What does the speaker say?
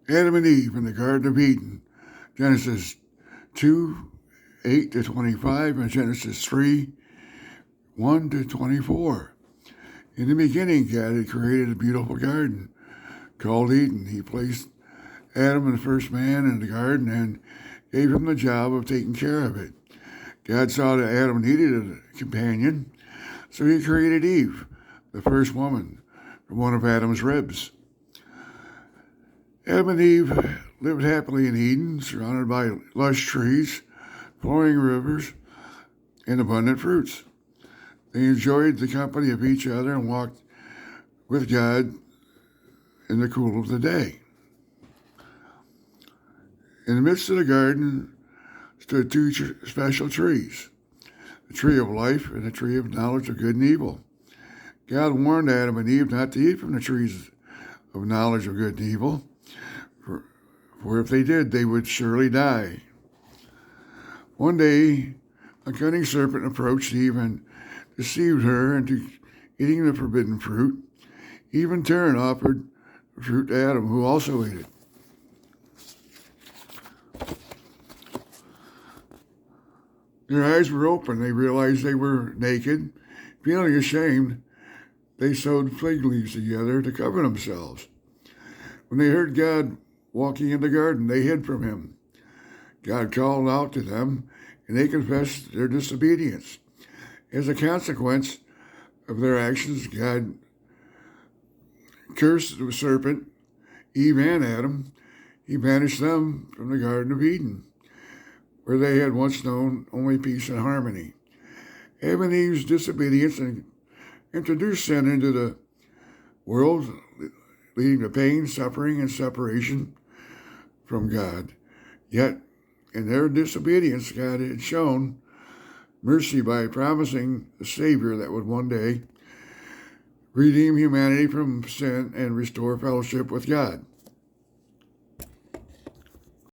Adam and Eve in the Garden of Eden, Genesis 2, 8 to 25, and Genesis 3, 1 to 24. In the beginning, God had created a beautiful garden called Eden. He placed Adam, the first man, in the garden and gave him the job of taking care of it. God saw that Adam needed a companion, so he created Eve, the first woman, from one of Adam's ribs. Adam and Eve lived happily in Eden, surrounded by lush trees, flowing rivers, and abundant fruits. They enjoyed the company of each other and walked with God in the cool of the day. In the midst of the garden stood two special trees, the tree of life and the tree of knowledge of good and evil. God warned Adam and Eve not to eat from the trees of knowledge of good and evil, for if they did, they would surely die. One day, a cunning serpent approached Eve and deceived her into eating the forbidden fruit. Eve in turn offered the fruit to Adam, who also ate it. Their eyes were open. They realized they were naked. Feeling ashamed, they sewed fig leaves together to cover themselves. When they heard God walking in the garden, they hid from him. God called out to them, and they confessed their disobedience. As a consequence of their actions, God cursed the serpent, Eve and Adam. He banished them from the Garden of Eden, where they had once known only peace and harmony. Adam and Eve's disobedience introduced sin into the world, leading to pain, suffering, and separation from God. Yet, in their disobedience, God had shown mercy by promising a Savior that would one day redeem humanity from sin and restore fellowship with God.